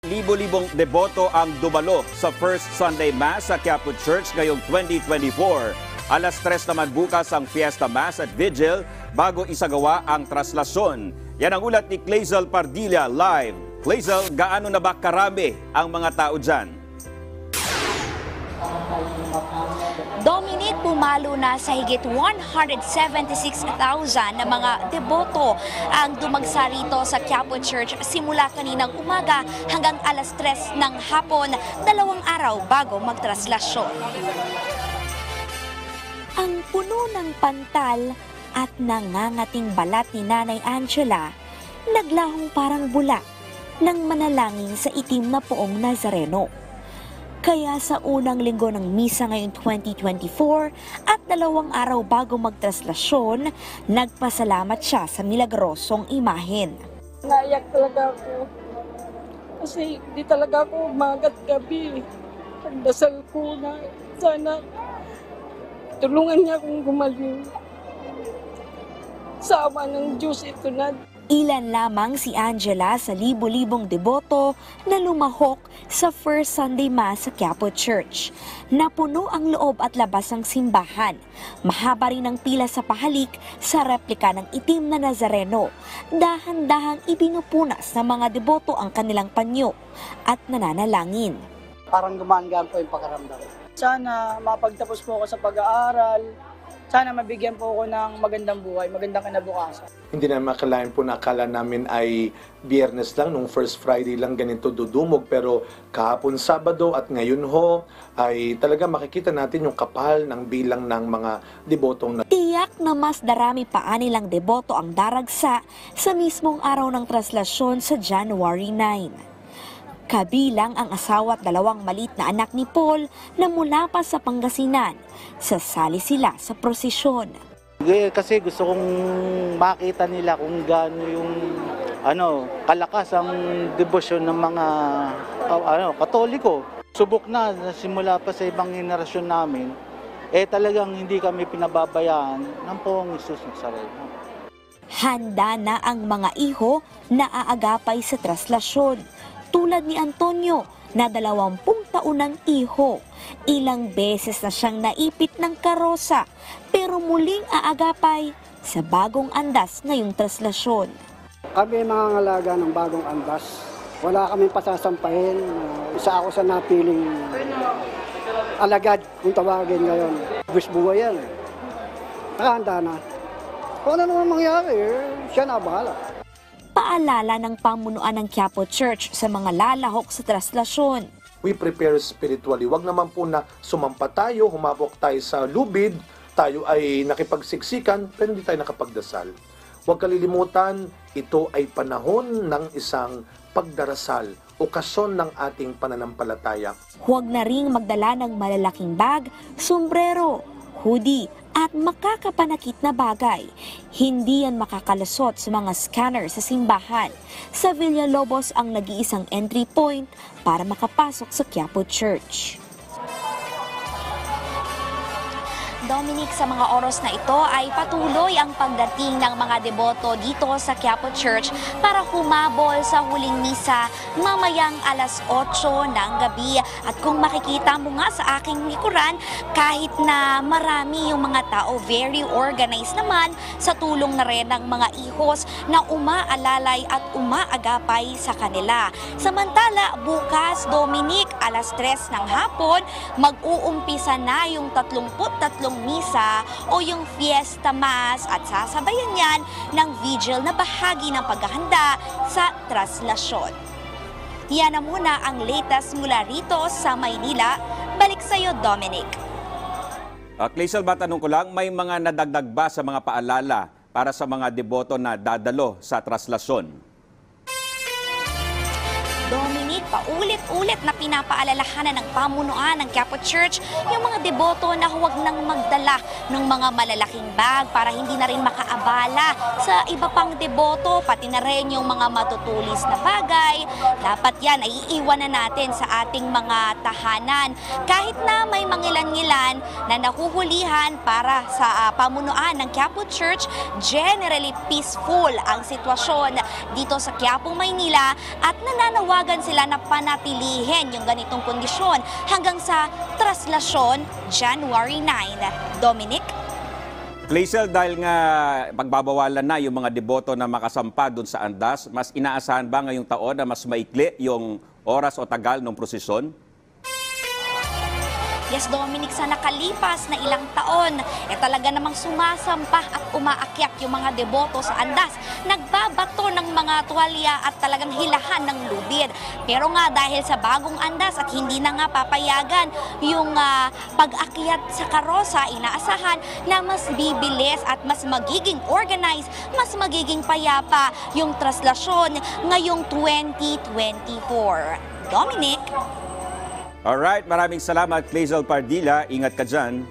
Libo-libong deboto ang dumalo sa First Sunday Mass sa Quiapo Church ngayong 2024. Alas 3 naman bukas ang Fiesta Mass at Vigil bago isagawa ang traslasyon. Yan ang ulat ni Clazel Pardilla live. Clazel, gaano na ba karami ang mga tao dyan? Dominic, pumalo na sa higit 176,000 na mga deboto ang dumagsa rito sa Quiapo Church simula kaninang umaga hanggang alas 3 ng hapon, 2 araw bago magtraslasyon. Ang puno ng pantal at nangangating balat ni Nanay Angela, naglahong parang bula ng manalangin sa itim na poong Nazareno. Kaya sa unang linggo ng misa ngayong 2024 at 2 araw bago magtraslasyon, nagpasalamat siya sa milagrosong imahen. Naiyak talaga ako kasi di talaga ako umagat gabi. Pagdasal ko na sana tulungan niya akong gumaling. Sa awa ng Diyos ito na. Ilan lamang si Angela sa libo-libong deboto na lumahok sa First Sunday Mass sa Quiapo Church. Napuno ang loob at labas ng simbahan. Mahaba rin ang pila sa pahalik sa replika ng itim na Nazareno. Dahan-dahang ibinupunas ng mga deboto ang kanilang panyo at nananalangin. Parang gumaan-gaan po yung pakiramdam. Sana mapagtapos po ako sa pag-aaral. Sana mabigyan po ako ng magandang buhay, magandang kinabukasan. Hindi na makalain po na akala namin ay Biyernes lang, nung first Friday lang ganito dudumog. Pero kahapon Sabado at ngayon ho, ay talaga makikita natin yung kapal ng bilang ng mga debotong. Tiyak na mas darami pa anilang deboto ang daragsa sa mismong araw ng traslasyon sa January 9. Kabilang ang asawa at 2 maliit na anak ni Paul na mula pa sa Pangasinan. Sasali sila sa prosesyon. Kasi gusto kong makita nila kung gaano yung kalakas ang debosyon ng mga Katoliko. Subok na simula pa sa ibang henerasyon namin, talagang hindi kami pinababayaan ng Poong Hesus Nazareno. Handa na ang mga iho na aagapay sa traslasyon. Tulad ni Antonio na 20 taon ng iho. Ilang beses na siyang naipit ng karosa pero muling aagapay sa bagong andas ngayong traslasyon. Kami mga ngalaga ng bagong andas. Wala kaming pasasampahin. Isa ako sa napiling alagad kung tawagin ngayon. Buhay yan. Nakahanda na. Kung ano naman mangyari, siya na bahala. Paalala ng pamunuan ng Quiapo Church sa mga lalahok sa traslasyon. We prepare spiritually. Huwag naman po na sumampa tayo, humabok tayo sa lubid, tayo ay nakipagsiksikan, pero hindi tayo nakapagdasal. Huwag kalilimutan, ito ay panahon ng isang pagdarasal, okasyon ng ating pananampalataya. Huwag na ring magdala ng malalaking bag, sombrero, hoodie, at makakapanakit na bagay. Hindi yan makakalusot sa mga scanner sa simbahan. Sa Villalobos ang nag-iisang entry point para makapasok sa Quiapo Church. Dominic, sa mga oras na ito ay patuloy ang pagdating ng mga deboto dito sa Quiapo Church para humabol sa huling misa mamayang alas 8 ng gabi. At kung makikita mo nga sa aking likuran, kahit na marami yung mga tao, very organized naman sa tulong na rin ng mga ihos na umaalalay at umaagapay sa kanila. Samantala, bukas, Dominic, alas 3 ng hapon, mag-uumpisa na yung 33 misa o yung Fiesta Mass at sasabayan yan ng vigil na bahagi ng paghahanda sa traslasyon. Yan na muna ang latest mula rito sa Maynila. Balik sa iyo, Dominic. Clazel, matanong ko lang, may mga nadagdag ba sa mga paalala para sa mga deboto na dadalo sa traslasyon? Dominic, paulit-ulit na pinapaalalahanan ng pamunuan ng Quiapo Church yung mga deboto na huwag nang magdala ng mga malalaking bag para hindi na rin makaabala sa iba pang deboto, pati na rin yung mga matutulis na bagay. Dapat yan ay iiwan na natin sa ating mga tahanan. Kahit na may mangilan-ngilan na nahuhulihan para sa pamunuan ng Quiapo Church, generally peaceful ang sitwasyon dito sa Quiapo, Maynila at nananawagan sila na na panatilihin yung ganitong kondisyon hanggang sa traslasyon January 9. Dominic? Clazel, dahil nga pagbabawalan na yung mga deboto na makasampa doon sa andas, mas inaasahan ba ngayong taon na mas maikli yung oras o tagal ng prosesyon? Yes, Dominic, sa nakalipas na ilang taon, talaga namang sumasampah at umaakyat yung mga deboto sa andas. Nagbabato ng mga tuwalya at talagang hilahan ng lubid. Pero nga dahil sa bagong andas at hindi na nga papayagan yung pag-akyat sa karosa, inaasahan na mas bibilis at mas magiging organized, mas magiging payapa yung traslasyon ngayong 2024. Dominic? Alright, maraming salamat, Clazel Pardilla. Ingat ka dyan.